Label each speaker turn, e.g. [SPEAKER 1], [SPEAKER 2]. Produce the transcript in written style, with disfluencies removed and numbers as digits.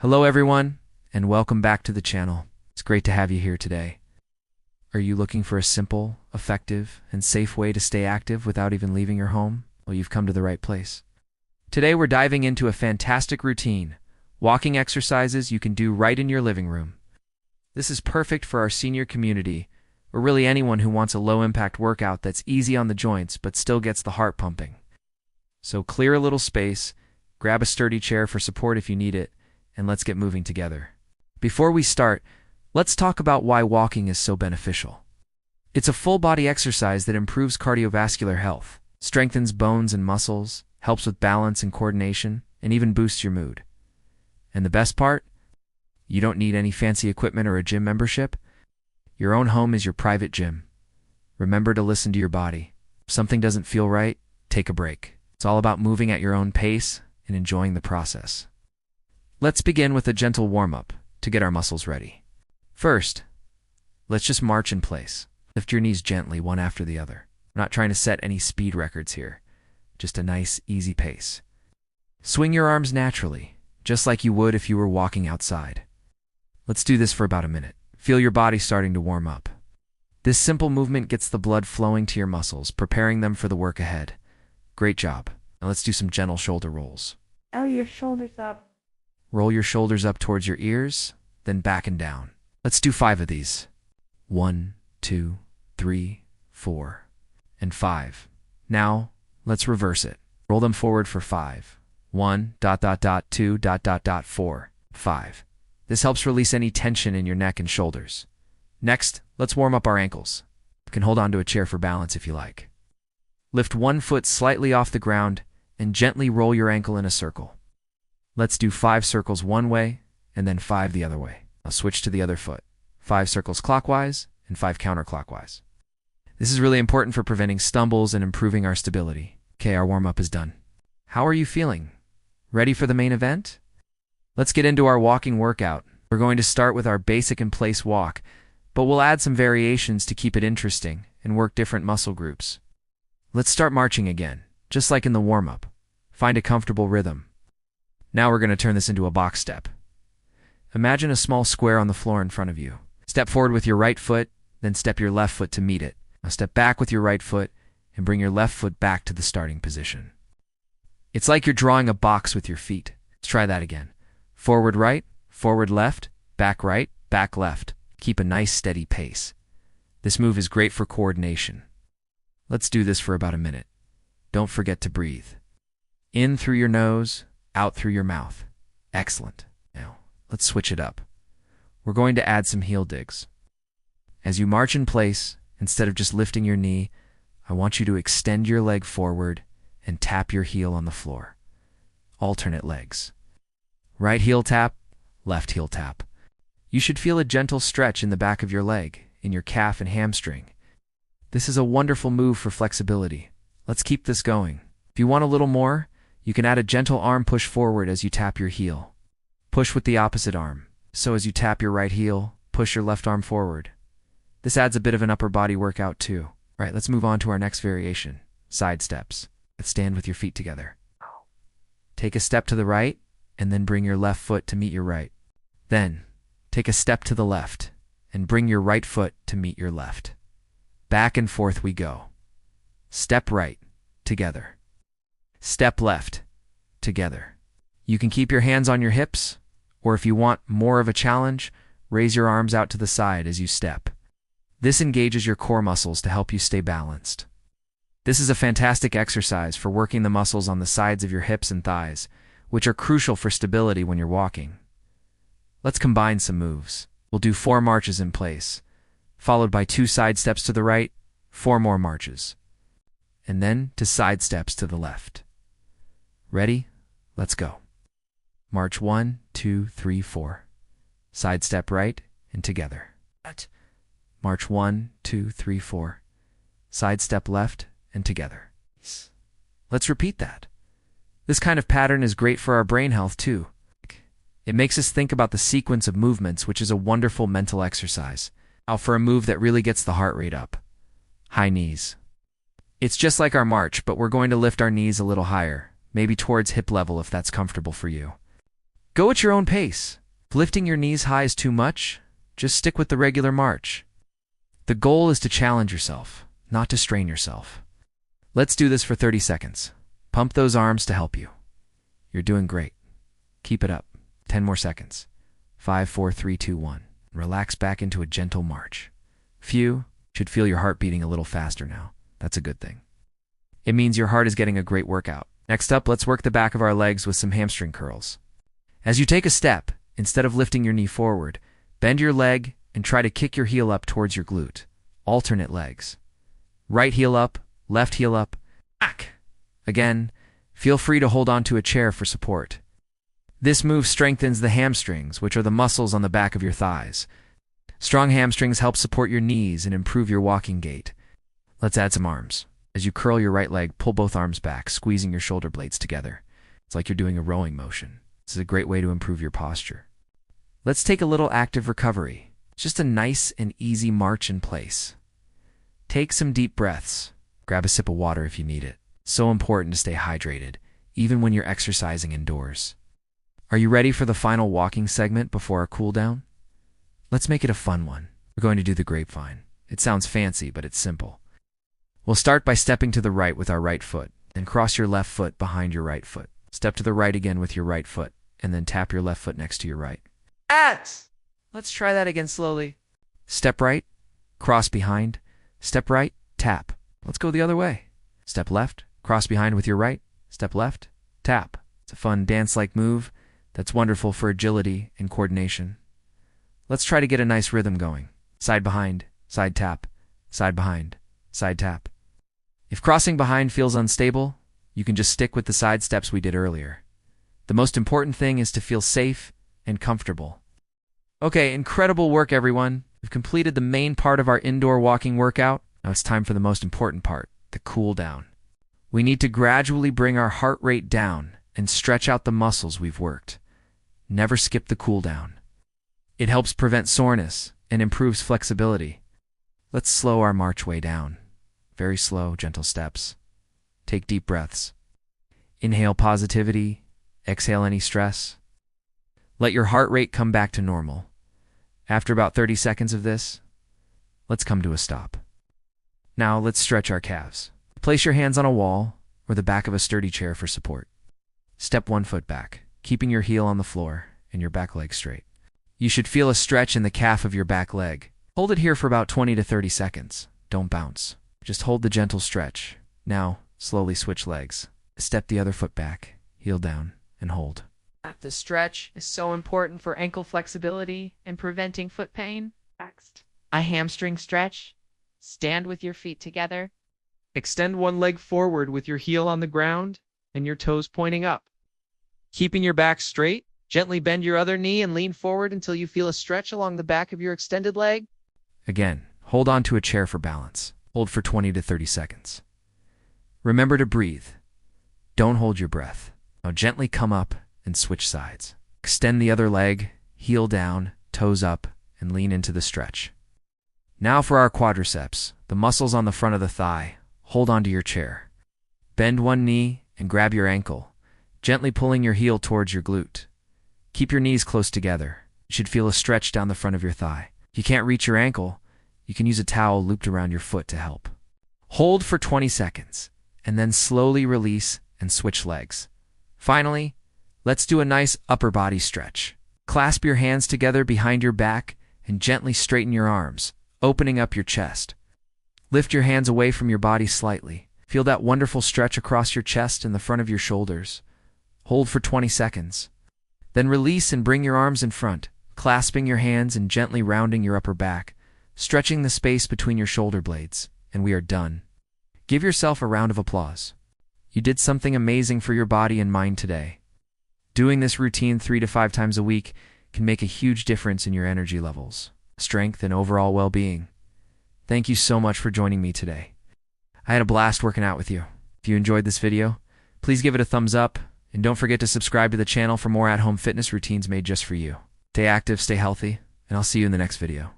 [SPEAKER 1] Hello everyone, and welcome back to the channel. It's great to have you here today. Are you looking for a simple, effective, and safe way to stay active without even leaving your home? Well, you've come to the right place. Today we're diving into a fantastic routine, walking exercises you can do right in your living room. This is perfect for our senior community, or really anyone who wants a low-impact workout that's easy on the joints but still gets the heart pumping. So clear a little space, grab a sturdy chair for support if you need it, and let's get moving together. Before we start, let's talk about why walking is so beneficial. It's a full-body exercise that improves cardiovascular health, strengthens bones and muscles, helps with balance and coordination, and even boosts your mood. And the best part? You don't need any fancy equipment or a gym membership. Your own home is your private gym. Remember to listen to your body. If something doesn't feel right, take a break. It's all about moving at your own pace and enjoying the process. Let's begin with a gentle warm-up to get our muscles ready. First, let's just march in place. Lift your knees gently, one after the other. We're not trying to set any speed records here. Just a nice, easy pace. Swing your arms naturally, just like you would if you were walking outside. Let's do this for about a minute. Feel your body starting to warm up. This simple movement gets the blood flowing to your muscles, preparing them for the work ahead. Great job. Now let's do some gentle shoulder rolls.
[SPEAKER 2] Oh, your shoulders up.
[SPEAKER 1] Roll your shoulders up towards your ears, then back and down. Let's do 5 of these. 1, 2, 3, 4, and 5. Now, let's reverse it. Roll them forward for 5. 1, 2, 4, 5. This helps release any tension in your neck and shoulders. Next, let's warm up our ankles. You can hold onto a chair for balance if you like. Lift one foot slightly off the ground and gently roll your ankle in a circle. Let's do 5 circles one way and then 5 the other way. I'll switch to the other foot. 5 circles clockwise and 5 counterclockwise. This is really important for preventing stumbles and improving our stability. Okay, our warm-up is done. How are you feeling? Ready for the main event? Let's get into our walking workout. We're going to start with our basic in-place walk, but we'll add some variations to keep it interesting and work different muscle groups. Let's start marching again, just like in the warm-up. Find a comfortable rhythm. Now we're going to turn this into a box step. Imagine a small square on the floor in front of you. Step forward with your right foot, then step your left foot to meet it. Now step back with your right foot and bring your left foot back to the starting position. It's like you're drawing a box with your feet. Let's try that again. Forward right, forward left, back right, back left. Keep a nice steady pace. This move is great for coordination. Let's do this for about a minute. Don't forget to breathe. In through your nose, out through your mouth. Excellent. Now, let's switch it up. We're going to add some heel digs. As you march in place, instead of just lifting your knee, I want you to extend your leg forward and tap your heel on the floor. Alternate legs. Right heel tap, left heel tap. You should feel a gentle stretch in the back of your leg, in your calf and hamstring. This is a wonderful move for flexibility. Let's keep this going. If you want a little more, you can add a gentle arm push forward as you tap your heel. Push with the opposite arm. So as you tap your right heel, push your left arm forward. This adds a bit of an upper body workout too. All right, let's move on to our next variation, side steps. Let's stand with your feet together. Take a step to the right, and then bring your left foot to meet your right. Then, take a step to the left, and bring your right foot to meet your left. Back and forth we go. Step right, together. Step left, together. You can keep your hands on your hips, or if you want more of a challenge, raise your arms out to the side as you step. This engages your core muscles to help you stay balanced. This is a fantastic exercise for working the muscles on the sides of your hips and thighs, which are crucial for stability when you're walking. Let's combine some moves. We'll do 4 marches in place, followed by 2 side steps to the right, 4 more marches, and then to side steps to the left. Ready? Let's go. March 1, 2, 3, 4. Side step right and together. March 1, 2, 3, 4. Side step left and together. Let's repeat that. This kind of pattern is great for our brain health too. It makes us think about the sequence of movements, which is a wonderful mental exercise. Now for a move that really gets the heart rate up. High knees. It's just like our march, but we're going to lift our knees a little higher, maybe towards hip level if that's comfortable for you. Go at your own pace. If lifting your knees high is too much, just stick with the regular march. The goal is to challenge yourself, not to strain yourself. Let's do this for 30 seconds. Pump those arms to help you. You're doing great. Keep it up. 10 more seconds. 5, 4, 3, 2, 1. Relax back into a gentle march. Phew, should feel your heart beating a little faster now. That's a good thing. It means your heart is getting a great workout. Next up, let's work the back of our legs with some hamstring curls. As you take a step, instead of lifting your knee forward, bend your leg and try to kick your heel up towards your glute. Alternate legs. Right heel up, left heel up, back. Again, feel free to hold on to a chair for support. This move strengthens the hamstrings, which are the muscles on the back of your thighs. Strong hamstrings help support your knees and improve your walking gait. Let's add some arms. As you curl your right leg, pull both arms back, squeezing your shoulder blades together. It's like you're doing a rowing motion. This is a great way to improve your posture. Let's take a little active recovery. It's just a nice and easy march in place. Take some deep breaths. Grab a sip of water if you need it. It's so important to stay hydrated, even when you're exercising indoors. Are you ready for the final walking segment before our cool down? Let's make it a fun one. We're going to do the grapevine. It sounds fancy, but it's simple. We'll start by stepping to the right with our right foot, then cross your left foot behind your right foot. Step to the right again with your right foot, and then tap your left foot next to your right. Let's try that again slowly. Step right, cross behind, step right, tap. Let's go the other way. Step left, cross behind with your right, step left, tap. It's a fun dance-like move that's wonderful for agility and coordination. Let's try to get a nice rhythm going. Side behind, side tap, side behind, side tap. If crossing behind feels unstable, you can just stick with the side steps we did earlier. The most important thing is to feel safe and comfortable. Okay, incredible work, everyone. We've completed the main part of our indoor walking workout. Now it's time for the most important part, the cool down. We need to gradually bring our heart rate down and stretch out the muscles we've worked. Never skip the cool down. It helps prevent soreness and improves flexibility. Let's slow our march way down. Very slow, gentle steps. Take deep breaths. Inhale positivity. Exhale any stress. Let your heart rate come back to normal. After about 30 seconds of this, let's come to a stop. Now let's stretch our calves. Place your hands on a wall or the back of a sturdy chair for support. Step 1 foot back, keeping your heel on the floor and your back leg straight. You should feel a stretch in the calf of your back leg. Hold it here for about 20 to 30 seconds. Don't bounce. Just hold the gentle stretch. Now, slowly switch legs. Step the other foot back, heel down, and hold.
[SPEAKER 2] The stretch is so important for ankle flexibility and preventing foot pain. Next, a hamstring stretch. Stand with your feet together.
[SPEAKER 3] Extend one leg forward with your heel on the ground and your toes pointing up. Keeping your back straight, gently bend your other knee and lean forward until you feel a stretch along the back of your extended leg.
[SPEAKER 1] Again, hold on to a chair for balance. Hold for 20 to 30 seconds. Remember to breathe. Don't hold your breath. Now gently come up and switch sides. Extend the other leg, heel down, toes up, and lean into the stretch. Now for our quadriceps, the muscles on the front of the thigh. Hold onto your chair. Bend one knee and grab your ankle, gently pulling your heel towards your glute. Keep your knees close together. You should feel a stretch down the front of your thigh. If you can't reach your ankle, you can use a towel looped around your foot to help. Hold for 20 seconds, and then slowly release and switch legs. Finally, let's do a nice upper body stretch. Clasp your hands together behind your back and gently straighten your arms, opening up your chest. Lift your hands away from your body slightly. Feel that wonderful stretch across your chest and the front of your shoulders. Hold for 20 seconds. Then release and bring your arms in front, clasping your hands and gently rounding your upper back, stretching the space between your shoulder blades, and we are done. Give yourself a round of applause. You did something amazing for your body and mind today. Doing this routine 3 to 5 times a week can make a huge difference in your energy levels, strength, and overall well-being. Thank you so much for joining me today. I had a blast working out with you. If you enjoyed this video, please give it a thumbs up, and don't forget to subscribe to the channel for more at-home fitness routines made just for you. Stay active, stay healthy, and I'll see you in the next video.